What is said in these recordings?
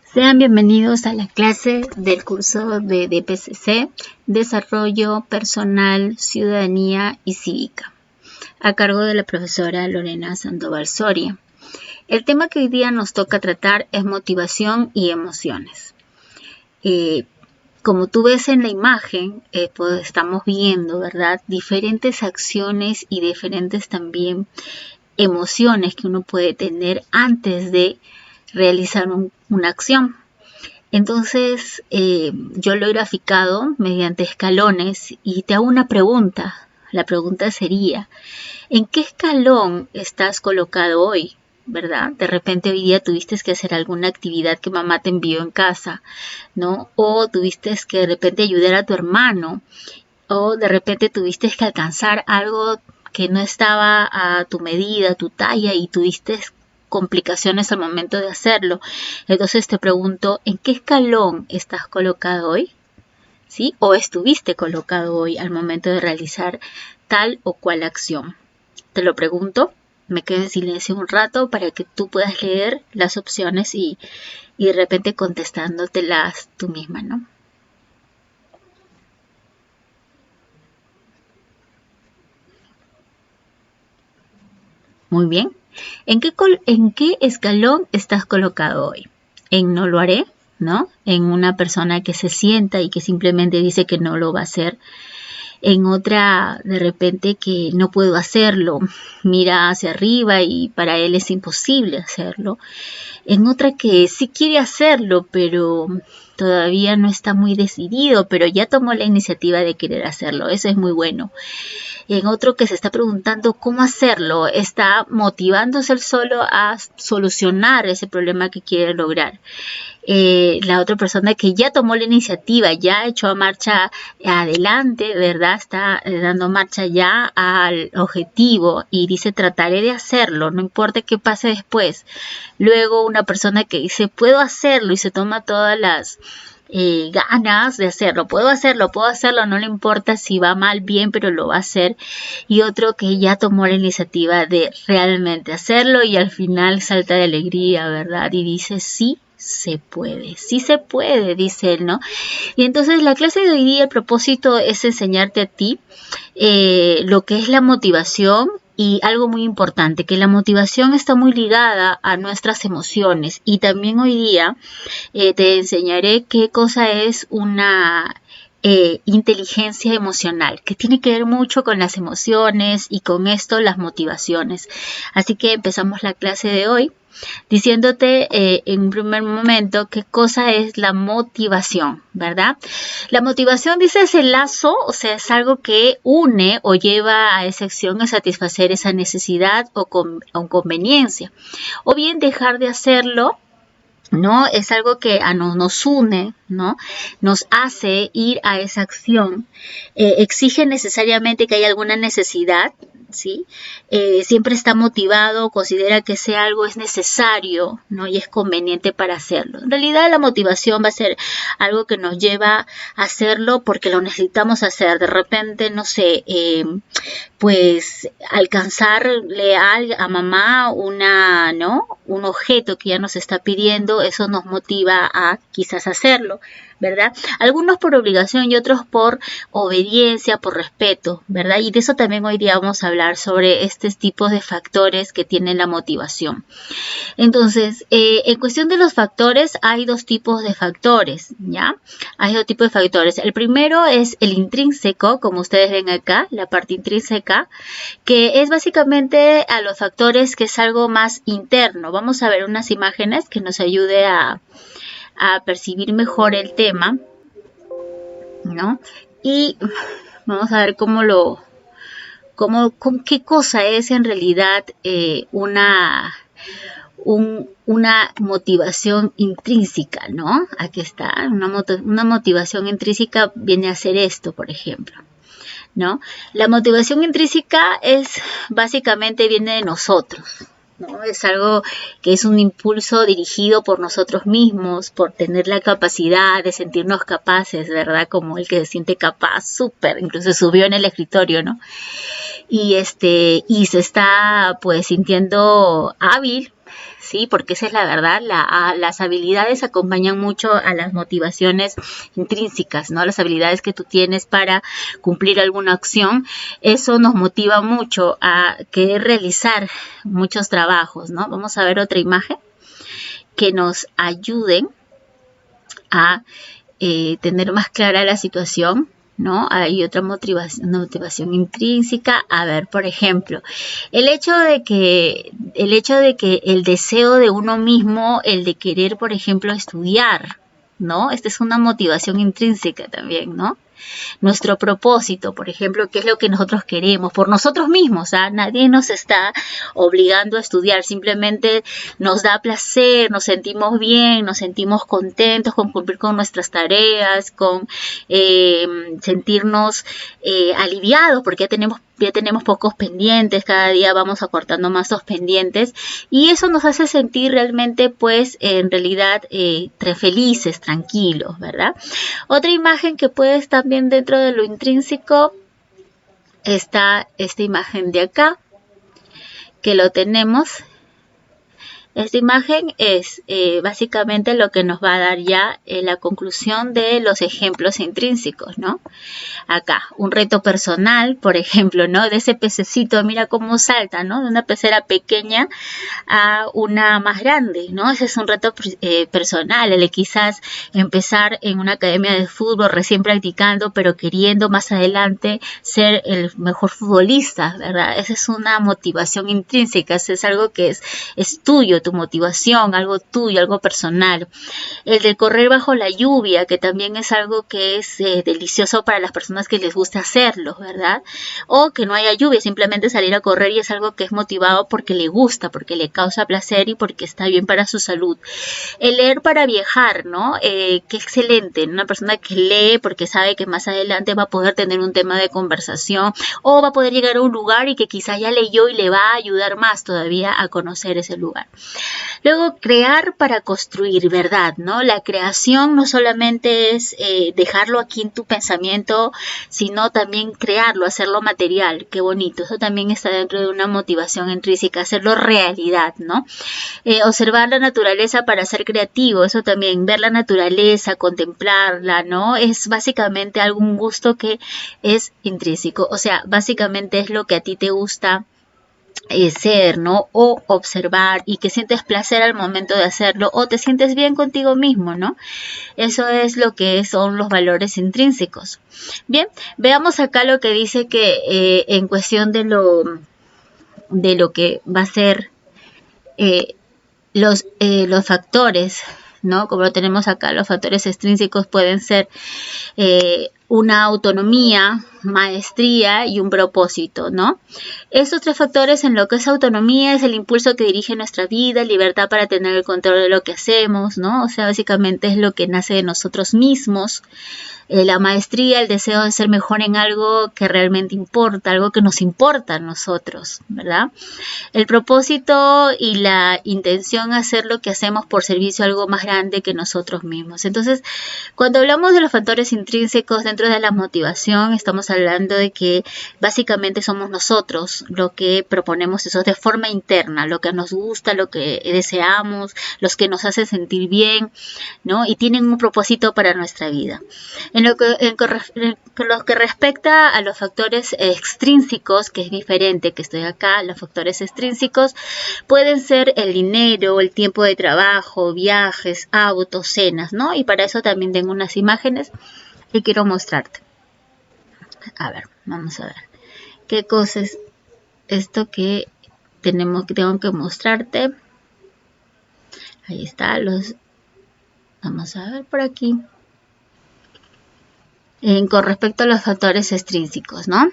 Sean bienvenidos a la clase del curso de DPCC, Desarrollo Personal, Ciudadanía y Cívica, a cargo de la profesora Lorena Sandoval Soria. El tema que hoy día nos toca tratar es motivación y emociones. Como tú ves en la imagen, pues estamos viendo, ¿verdad?, diferentes acciones y diferentes también emociones que uno puede tener antes de realizar una acción. Entonces, yo lo he graficado mediante escalones y te hago una pregunta. La pregunta sería, ¿en qué escalón estás colocado hoy? ¿Verdad? De repente hoy día tuviste que hacer alguna actividad que mamá te envió en casa, ¿no? O tuviste que de repente ayudar a tu hermano, o de repente tuviste que alcanzar algo que no estaba a tu medida, a tu talla, y tuviste complicaciones al momento de hacerlo. Entonces te pregunto, ¿en qué escalón estás colocado hoy? ¿Sí? ¿O estuviste colocado hoy al momento de realizar tal o cual acción? Te lo pregunto, me quedo en silencio un rato para que tú puedas leer las opciones y de repente contestándotelas tú misma, ¿no? Muy bien. ¿En qué escalón estás colocado hoy? En no lo haré, ¿no? En una persona que se sienta y que simplemente dice que no lo va a hacer. En otra, de repente, que no puedo hacerlo, mira hacia arriba y para él es imposible hacerlo. En otra que sí quiere hacerlo, pero todavía no está muy decidido, pero ya tomó la iniciativa de querer hacerlo. Eso es muy bueno. En otro que se está preguntando cómo hacerlo, está motivándose él solo a solucionar ese problema que quiere lograr. La otra persona que ya tomó la iniciativa, ya echó marcha adelante, ¿verdad? Está dando marcha ya al objetivo y dice trataré de hacerlo, no importa qué pase después. Luego una persona que dice puedo hacerlo y se toma todas las ganas de hacerlo, puedo hacerlo, no le importa si va mal, bien, pero lo va a hacer. Y otro que ya tomó la iniciativa de realmente hacerlo y al final salta de alegría, ¿verdad? Y dice sí se puede, dice él, ¿no? Y entonces la clase de hoy día, el propósito es enseñarte a ti lo que es la motivación. Y algo muy importante, que la motivación está muy ligada a nuestras emociones. Y también hoy día te enseñaré qué cosa es una inteligencia emocional, que tiene que ver mucho con las emociones y con esto las motivaciones. Así que empezamos la clase de hoy diciéndote en un primer momento qué cosa es la motivación, ¿verdad? La motivación, dice, es el lazo, o sea, es algo que une o lleva a esa acción a satisfacer esa necesidad o conveniencia, o bien dejar de hacerlo, ¿no? Es algo que nos une, ¿no? Nos hace ir a esa acción. Exige necesariamente que haya alguna necesidad, ¿sí? Siempre está motivado, considera que ese algo es necesario, ¿no? Y es conveniente para hacerlo. En realidad la motivación va a ser algo que nos lleva a hacerlo porque lo necesitamos hacer. De repente, no sé, pues alcanzarle a mamá un objeto que ya nos está pidiendo, eso nos motiva a quizás hacerlo, ¿verdad? Algunos por obligación y otros por obediencia, por respeto, ¿verdad? Y de eso también hoy día vamos a hablar sobre estos tipos de factores que tienen la motivación. Entonces, en cuestión de los factores, hay dos tipos de factores, ¿ya? Hay dos tipos de factores. El primero es el intrínseco, como ustedes ven acá, la parte intrínseca, que es básicamente a los factores que es algo más interno. Vamos a ver unas imágenes que nos ayude a percibir mejor el tema, ¿no? Y vamos a ver qué cosa es en realidad una motivación intrínseca, ¿no? Aquí está, una motivación intrínseca viene a ser esto, por ejemplo, ¿no? La motivación intrínseca es básicamente viene de nosotros, ¿no? Es algo que es un impulso dirigido por nosotros mismos, por tener la capacidad de sentirnos capaces, ¿verdad? Como el que se siente capaz, súper, incluso subió en el escritorio, ¿no? Y se está pues sintiendo hábil, ¿sí? Porque esa es la verdad, las habilidades acompañan mucho a las motivaciones intrínsecas, ¿no? Las habilidades que tú tienes para cumplir alguna acción, eso nos motiva mucho a querer realizar muchos trabajos, ¿no? Vamos a ver otra imagen que nos ayuden a tener más clara la situación, ¿no? Hay otra motivación intrínseca. A ver, por ejemplo, el hecho de que el deseo de uno mismo, el de querer, por ejemplo, estudiar, ¿no? Esta es una motivación intrínseca también, ¿no? Nuestro propósito, por ejemplo, qué es lo que nosotros queremos, por nosotros mismos, ¿ah? Nadie nos está obligando a estudiar, simplemente nos da placer, nos sentimos bien, nos sentimos contentos con cumplir con nuestras tareas, con sentirnos aliviados, porque ya tenemos pocos pendientes, cada día vamos acortando más los pendientes, y eso nos hace sentir realmente, pues, en realidad, felices, tranquilos, ¿verdad? Otra imagen que puede estar también dentro de lo intrínseco está esta imagen de acá, que lo tenemos. Esta imagen es básicamente lo que nos va a dar ya la conclusión de los ejemplos intrínsecos, ¿no? Acá, un reto personal, por ejemplo, ¿no? De ese pececito, mira cómo salta, ¿no? De una pecera pequeña a una más grande, ¿no? Ese es un reto personal, el de quizás empezar en una academia de fútbol recién practicando, pero queriendo más adelante ser el mejor futbolista, ¿verdad? Esa es una motivación intrínseca, eso es algo que es tuyo, tu motivación, algo tuyo, algo personal. El de correr bajo la lluvia, que también es algo que es delicioso para las personas que les gusta hacerlo, ¿verdad? O que no haya lluvia, simplemente salir a correr y es algo que es motivado porque le gusta, porque le causa placer y porque está bien para su salud. El leer para viajar, ¿no? Qué excelente, una persona que lee porque sabe que más adelante va a poder tener un tema de conversación o va a poder llegar a un lugar y que quizás ya leyó y le va a ayudar más todavía a conocer ese lugar. Luego, crear para construir, ¿verdad? ¿No? La creación no solamente es dejarlo aquí en tu pensamiento, sino también crearlo, hacerlo material. Qué bonito. Eso también está dentro de una motivación intrínseca, hacerlo realidad, ¿no? Observar la naturaleza para ser creativo, eso también, ver la naturaleza, contemplarla, ¿no? Es básicamente algún gusto que es intrínseco. O sea, básicamente es lo que a ti te gusta ser, ¿no? O observar y que sientes placer al momento de hacerlo o te sientes bien contigo mismo, ¿no? Eso es lo que son los valores intrínsecos. Bien, veamos acá lo que dice que en cuestión de lo que va a ser los factores, ¿no? Como lo tenemos acá, los factores extrínsecos pueden ser una autonomía, maestría y un propósito, ¿no? Estos tres factores, en lo que es autonomía, es el impulso que dirige nuestra vida, libertad para tener el control de lo que hacemos, ¿no? O sea, básicamente es lo que nace de nosotros mismos. La maestría, el deseo de ser mejor en algo que realmente importa, algo que nos importa a nosotros, ¿verdad? El propósito y la intención de hacer lo que hacemos por servicio a algo más grande que nosotros mismos. Entonces, cuando hablamos de los factores intrínsecos dentro de la motivación, estamos hablando de que básicamente somos nosotros lo que proponemos eso de forma interna, lo que nos gusta, lo que deseamos, los que nos hacen sentir bien, ¿no? Y tienen un propósito para nuestra vida. En lo que respecta a los factores extrínsecos, que es diferente, que estoy acá, los factores extrínsecos pueden ser el dinero, el tiempo de trabajo, viajes, autos, cenas, ¿no? Y para eso también tengo unas imágenes que quiero mostrarte. A ver, vamos a ver. ¿Qué cosa es esto que tengo que mostrarte? Ahí está, vamos a ver por aquí. Con respecto a los factores extrínsecos, ¿no?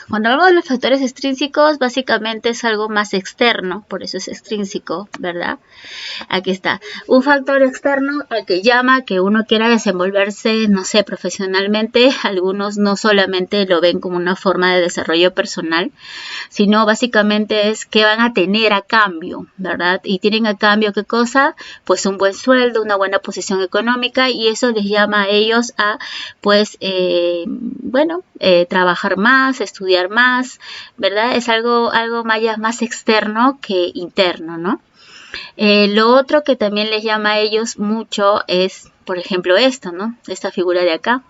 Cuando hablamos de los factores extrínsecos, básicamente es algo más externo, por eso es extrínseco, ¿verdad? Aquí está. Un factor externo al que llama que uno quiera desenvolverse, no sé, profesionalmente. Algunos no solamente lo ven como una forma de desarrollo personal, sino básicamente es que van a tener a cambio, ¿verdad? Y tienen a cambio, ¿qué cosa? Pues un buen sueldo, una buena posición económica, y eso les llama a ellos a, pues, trabajar más, estudiar más, ¿verdad? Es algo más externo que interno, ¿no? Lo otro que también les llama a ellos mucho es, por ejemplo, esto, ¿no? Esta figura de acá.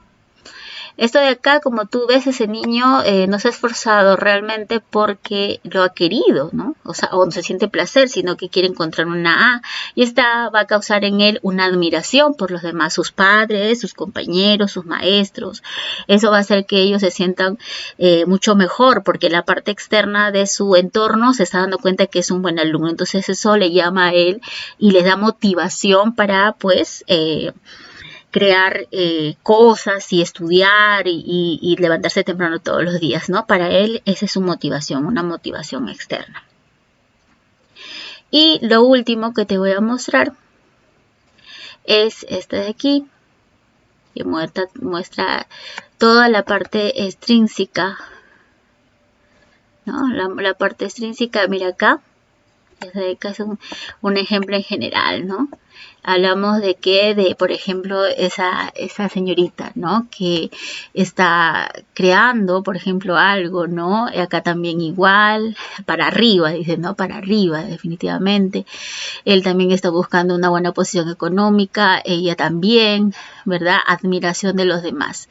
Esto de acá, como tú ves, ese niño no se ha esforzado realmente porque lo ha querido, ¿no? O sea, o no se siente placer, sino que quiere encontrar una A. Y esta va a causar en él una admiración por los demás, sus padres, sus compañeros, sus maestros. Eso va a hacer que ellos se sientan mucho mejor, porque la parte externa de su entorno se está dando cuenta que es un buen alumno. Entonces eso le llama a él y le da motivación para, pues, crear cosas y estudiar y levantarse temprano todos los días, ¿no? Para él esa es su motivación, una motivación externa. Y lo último que te voy a mostrar es este de aquí, que muestra toda la parte extrínseca, ¿no? La parte extrínseca, mira acá, es un ejemplo en general, ¿no? Hablamos de que, por ejemplo, esa señorita, ¿no? Que está creando, por ejemplo, algo, ¿no? Acá también igual, para arriba, dice, ¿no? Para arriba, definitivamente. Él también está buscando una buena posición económica, ella también, ¿verdad? Admiración de los demás.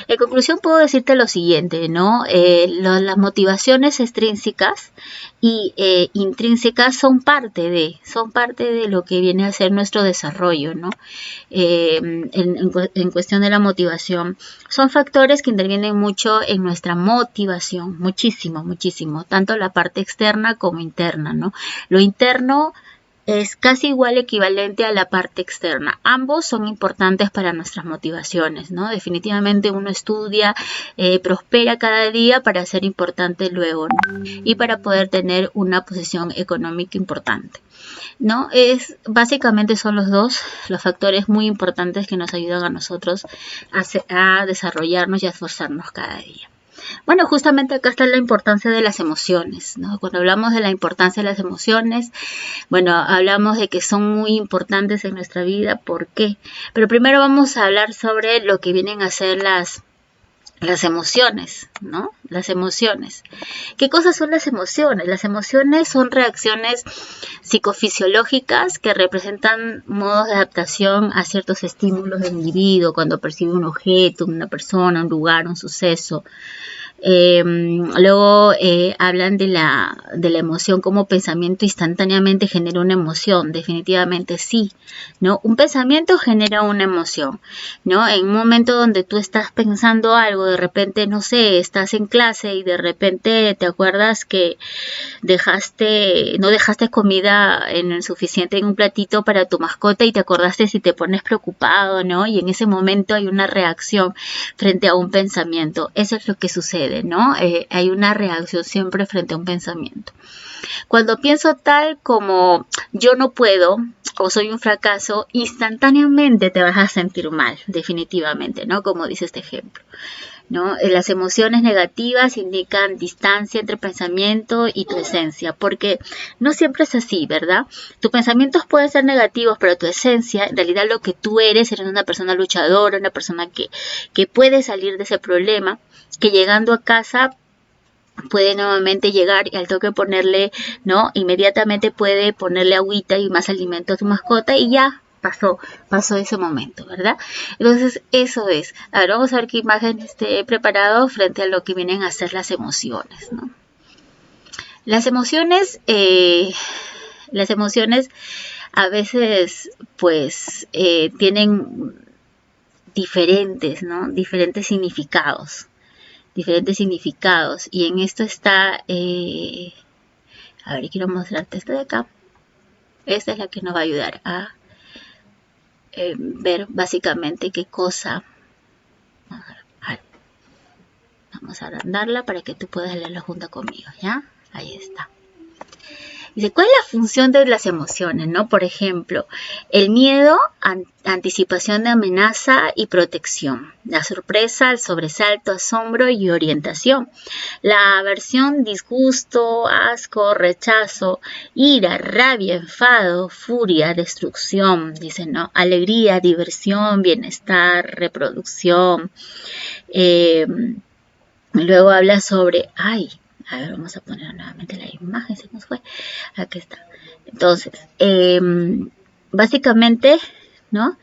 En conclusión, puedo decirte lo siguiente, ¿no? Las motivaciones extrínsecas y intrínsecas son parte de lo que viene a ser nuestro desarrollo, ¿no? En cuestión de la motivación, son factores que intervienen mucho en nuestra motivación, muchísimo, muchísimo, tanto la parte externa como interna, ¿no? Lo interno es casi igual equivalente a la parte externa. Ambos son importantes para nuestras motivaciones, ¿no? Definitivamente uno estudia, prospera cada día para ser importante luego, ¿no? Y para poder tener una posición económica importante, ¿no? Básicamente son los dos los factores muy importantes que nos ayudan a nosotros a desarrollarnos y a esforzarnos cada día. Bueno, justamente acá está la importancia de las emociones, ¿no? Cuando hablamos de la importancia de las emociones, bueno, hablamos de que son muy importantes en nuestra vida. ¿Por qué? Pero primero vamos a hablar sobre lo que vienen a ser las emociones, ¿no? Las emociones. ¿Qué cosas son las emociones? Las emociones son reacciones psicofisiológicas que representan modos de adaptación a ciertos estímulos del individuo cuando percibe un objeto, una persona, un lugar, un suceso. Luego hablan de la emoción como pensamiento instantáneamente genera una emoción. Definitivamente sí, ¿no? Un pensamiento genera una emoción, ¿no? En un momento donde tú estás pensando algo, de repente, no sé, estás en clase y de repente te acuerdas que no dejaste comida suficiente en un platito para tu mascota y te acordaste si te pones preocupado, ¿no? Y en ese momento hay una reacción frente a un pensamiento. Eso es lo que sucede, ¿no? Hay una reacción siempre frente a un pensamiento. Cuando pienso tal como yo no puedo o soy un fracaso, instantáneamente te vas a sentir mal, definitivamente, ¿no? Como dice este ejemplo, ¿no? Las emociones negativas indican distancia entre pensamiento y tu esencia, porque no siempre es así, ¿verdad? Tus pensamientos pueden ser negativos, pero tu esencia, en realidad lo que tú eres una persona luchadora, una persona que puede salir de ese problema, que llegando a casa puede nuevamente llegar y al toque ponerle, ¿no? Inmediatamente puede ponerle agüita y más alimento a tu mascota y ya pasó ese momento, ¿verdad? Entonces, eso es. Ahora vamos a ver qué imagen he preparado frente a lo que vienen a ser las emociones, ¿no? Las emociones a veces, pues, tienen diferentes, ¿no? Diferentes significados. Y en esto está, a ver, quiero mostrarte esta de acá. Esta es la que nos va a ayudar a ver básicamente qué cosa. Vamos a agrandarla para que tú puedas leerla junto conmigo, ¿ya? Ahí está. Dice, ¿cuál es la función de las emociones, no? Por ejemplo, el miedo, anticipación de amenaza y protección. La sorpresa, el sobresalto, asombro y orientación. La aversión, disgusto, asco, rechazo, ira, rabia, enfado, furia, destrucción. Dice, ¿no? Alegría, diversión, bienestar, reproducción. Luego habla sobre, a ver, vamos a poner nuevamente la imagen, se nos fue, aquí está. Entonces, básicamente, ¿no?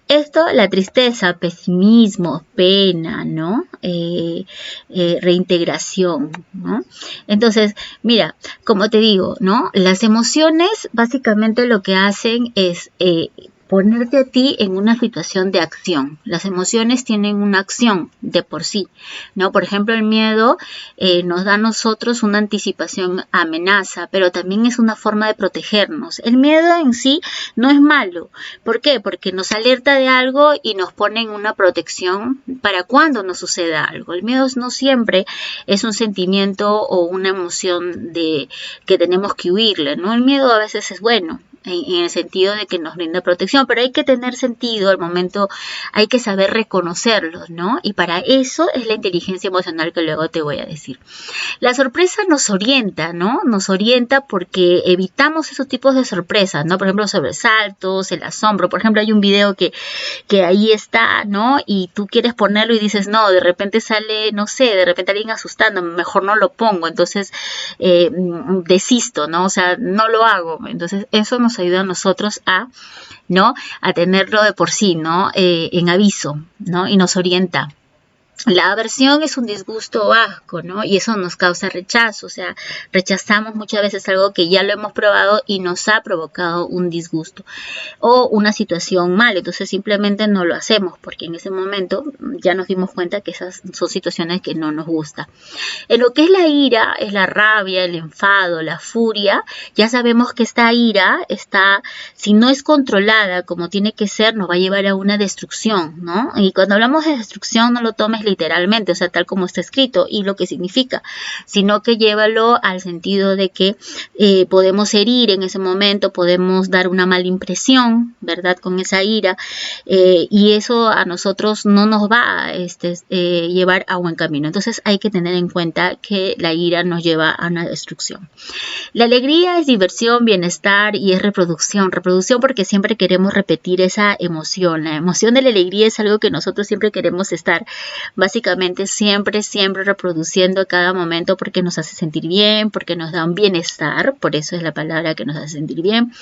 Esto, la tristeza, pesimismo, pena, ¿no? Reintegración, ¿no? Entonces, mira, como te digo, ¿no? Las emociones básicamente lo que hacen es ponerte a ti en una situación de acción. Las emociones tienen una acción de por sí, ¿no? Por ejemplo, el miedo nos da a nosotros una anticipación a amenaza, pero también es una forma de protegernos. El miedo en sí no es malo. ¿Por qué? Porque nos alerta de algo y nos pone en una protección para cuando nos suceda algo. El miedo no siempre es un sentimiento o una emoción de que tenemos que huirle, ¿no? El miedo a veces es bueno, en el sentido de que nos brinda protección, pero hay que tener sentido al momento, hay que saber reconocerlos, ¿no? Y para eso es la inteligencia emocional que luego te voy a decir. La sorpresa nos orienta, ¿no? Nos orienta porque evitamos esos tipos de sorpresas, ¿no? Por ejemplo, los sobresaltos, el asombro. Por ejemplo, hay un video que ahí está, ¿no? Y tú quieres ponerlo y dices, no, de repente sale, no sé, de repente alguien asustando, mejor no lo pongo, entonces desisto, ¿no? O sea, no lo hago. Entonces, eso nos ayuda a nosotros a, ¿no? A tenerlo de por sí, ¿no? En aviso, ¿no? Y nos orienta. La aversión es un disgusto o asco, ¿no? Y eso nos causa rechazo, o sea, rechazamos muchas veces algo que ya lo hemos probado y nos ha provocado un disgusto o una situación mal, entonces simplemente no lo hacemos porque en ese momento ya nos dimos cuenta que esas son situaciones que no nos gustan. En lo que es la ira, es la rabia, el enfado, la furia, ya sabemos que esta ira está, si no es controlada como tiene que ser, nos va a llevar a una destrucción, ¿no? Y cuando hablamos de destrucción no lo tomes literalmente, o sea, tal como está escrito y lo que significa, sino que llévalo al sentido de que podemos herir en ese momento, podemos dar una mala impresión, ¿verdad? Con esa ira, y eso a nosotros no nos va a llevar a buen camino. Entonces hay que tener en cuenta que la ira nos lleva a una destrucción. La alegría es diversión, bienestar y es reproducción. Reproducción porque siempre queremos repetir esa emoción. La emoción de la alegría es algo que nosotros siempre queremos estar básicamente siempre reproduciendo a cada momento porque nos hace sentir bien, porque nos da un bienestar, por eso es la palabra que nos hace sentir bien,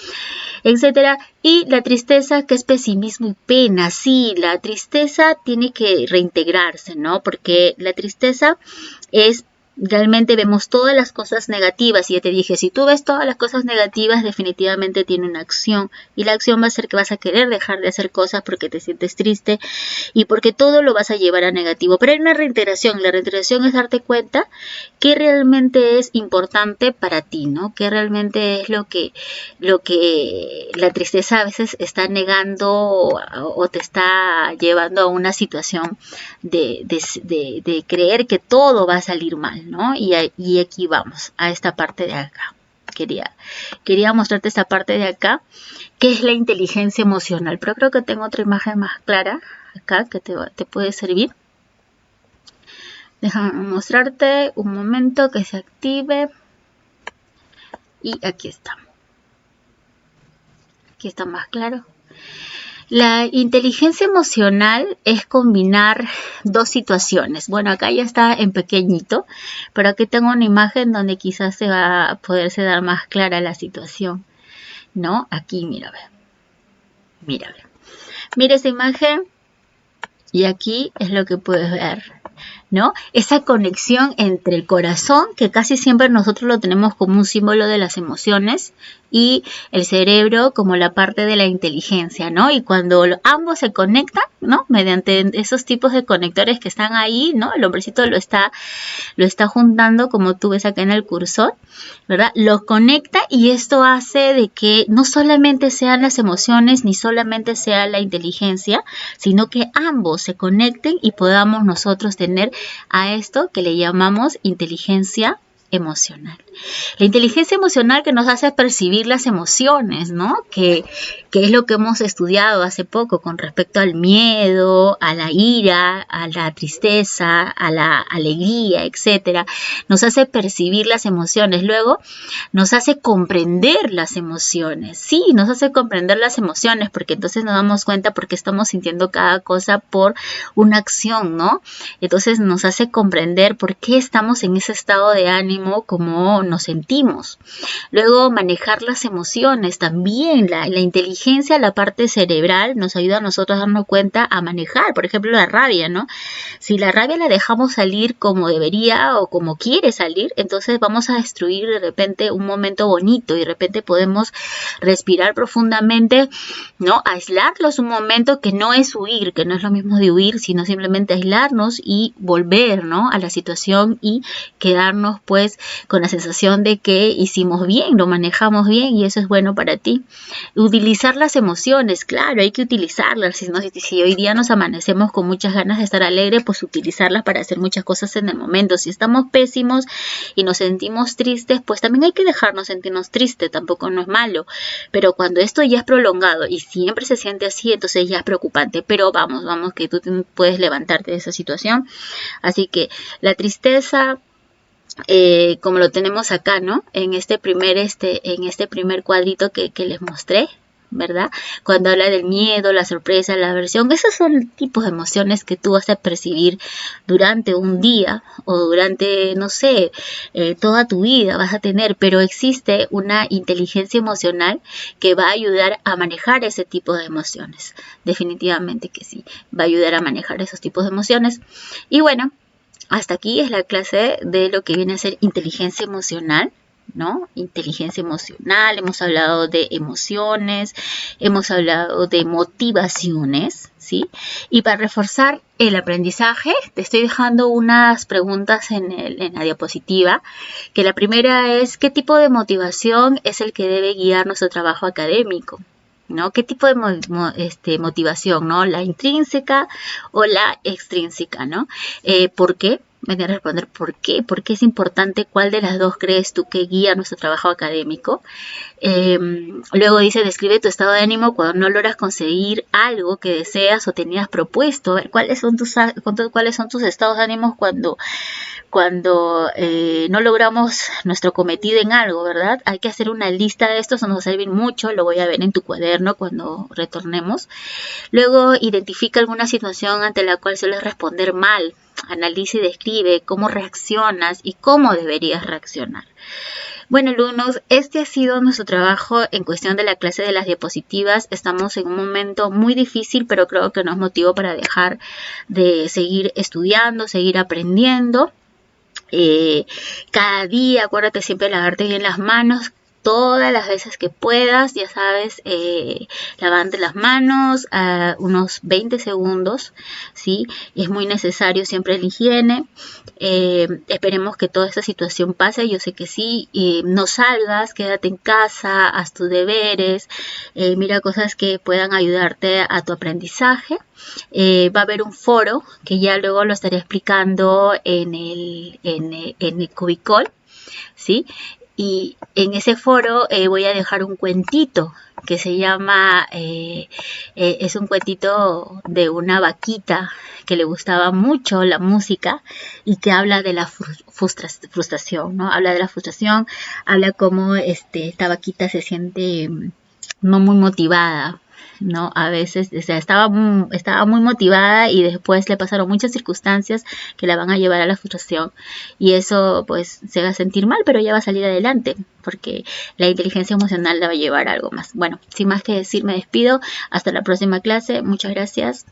etcétera. Y la tristeza, que es pesimismo y pena. Sí, la tristeza tiene que reintegrarse, ¿no? Porque la tristeza es realmente vemos todas las cosas negativas y ya te dije, si tú ves todas las cosas negativas definitivamente tiene una acción y la acción va a ser que vas a querer dejar de hacer cosas porque te sientes triste y porque todo lo vas a llevar a negativo, pero hay una reintegración. La reintegración es darte cuenta que realmente es importante para ti, ¿no? Que realmente es lo que la tristeza a veces está negando o te está llevando a una situación de creer que todo va a salir mal, ¿no? Y aquí vamos, a esta parte de acá. Quería mostrarte esta parte de acá, que es la inteligencia emocional. Pero creo que tengo otra imagen más clara acá que te puede servir. Déjame mostrarte un momento que se active. Y aquí está. Aquí está más claro. La inteligencia emocional es combinar dos situaciones. Bueno, acá ya está en pequeñito, pero aquí tengo una imagen donde quizás se va a poderse dar más clara la situación, ¿no? Aquí, mira, mira esa imagen y aquí es lo que puedes ver, ¿no? Esa conexión entre el corazón, que casi siempre nosotros lo tenemos como un símbolo de las emociones, y el cerebro como la parte de la inteligencia, ¿no? Y cuando ambos se conectan, ¿no? Mediante esos tipos de conectores que están ahí, ¿no? El hombrecito lo está juntando, como tú ves acá en el cursor, ¿verdad? Lo conecta y esto hace de que no solamente sean las emociones ni solamente sea la inteligencia, sino que ambos se conecten y podamos nosotros tener a esto que le llamamos inteligencia emocional. La inteligencia emocional que nos hace percibir las emociones, ¿no? Que es lo que hemos estudiado hace poco con respecto al miedo, a la ira, a la tristeza, a la alegría, etcétera. Nos hace percibir las emociones. Luego, nos hace comprender las emociones. Sí, nos hace comprender las emociones porque entonces nos damos cuenta porque estamos sintiendo cada cosa por una acción, ¿no? Entonces nos hace comprender por qué estamos en ese estado de ánimo ánimo, cómo nos sentimos. Luego, manejar las emociones también. La inteligencia, la parte cerebral, nos ayuda a nosotros a darnos cuenta a manejar. Por ejemplo, la rabia, ¿no? Si la rabia la dejamos salir como debería o como quiere salir, entonces vamos a destruir de repente un momento bonito y de repente podemos respirar profundamente, ¿no? Aislarlos un momento, que no es huir, que no es lo mismo de huir, sino simplemente aislarnos y volver, ¿no? A la situación y quedarnos pues con la sensación de que hicimos bien, lo manejamos bien y eso es bueno para ti. Utilizar las emociones, claro, hay que utilizarlas. Si hoy día nos amanecemos con muchas ganas de estar alegre, pues utilizarlas para hacer muchas cosas en el momento. Si estamos pésimos y nos sentimos tristes, pues también hay que dejarnos sentirnos tristes, tampoco no es malo. Pero cuando esto ya es prolongado y siempre se siente así, entonces ya es preocupante. Pero vamos, que tú puedes levantarte de esa situación. Así que la tristeza, como lo tenemos acá, ¿no? En este primer cuadrito que les mostré, ¿verdad? Cuando habla del miedo, la sorpresa, la aversión, esos son tipos de emociones que tú vas a percibir durante un día o durante, no sé, toda tu vida vas a tener, pero existe una inteligencia emocional que va a ayudar a manejar ese tipo de emociones. Definitivamente que sí, va a ayudar a manejar esos tipos de emociones. Y bueno, hasta aquí es la clase de lo que viene a ser inteligencia emocional, ¿no? Inteligencia emocional, hemos hablado de emociones, hemos hablado de motivaciones, ¿sí? Y para reforzar el aprendizaje, te estoy dejando unas preguntas en la diapositiva, que la primera es: ¿qué tipo de motivación es el que debe guiar nuestro trabajo académico? ¿No? ¿Qué tipo de motivación, ¿no? ¿La intrínseca o la extrínseca, ¿no? ¿Por qué? Me voy a responder ¿por qué? ¿Por qué es importante? ¿Cuál de las dos crees tú que guía nuestro trabajo académico? Luego dice: describe tu estado de ánimo cuando no logras conseguir algo que deseas o tenías propuesto. A ver, ¿cuáles son tus estados de ánimo cuando no logramos nuestro cometido en algo, ¿verdad? Hay que hacer una lista de esto, eso nos va a servir mucho, lo voy a ver en tu cuaderno cuando retornemos. Luego, identifica alguna situación ante la cual sueles responder mal. Analiza y describe cómo reaccionas y cómo deberías reaccionar. Bueno, alumnos, este ha sido nuestro trabajo en cuestión de la clase de las diapositivas. Estamos en un momento muy difícil, pero creo que no es motivo para dejar de seguir estudiando, seguir aprendiendo. Cada día, acuérdate siempre de lavarte bien las manos todas las veces que puedas, ya sabes, lavarte las manos unos 20 segundos, ¿sí? Es muy necesario siempre la higiene. Esperemos que toda esta situación pase, yo sé que sí. No salgas, quédate en casa, haz tus deberes, mira cosas que puedan ayudarte a tu aprendizaje. Va a haber un foro que ya luego lo estaré explicando en el Cubicol, ¿sí? Y en ese foro voy a dejar un cuentito que se llama, es un cuentito de una vaquita que le gustaba mucho la música y que habla de la frustración, ¿no? Habla de la frustración, habla cómo esta vaquita se siente no muy motivada, ¿no? A veces, o sea, estaba muy motivada y después le pasaron muchas circunstancias que la van a llevar a la frustración y eso pues se va a sentir mal, pero ya va a salir adelante porque la inteligencia emocional la va a llevar a algo más. Bueno, sin más que decir, me despido. Hasta la próxima clase. Muchas gracias.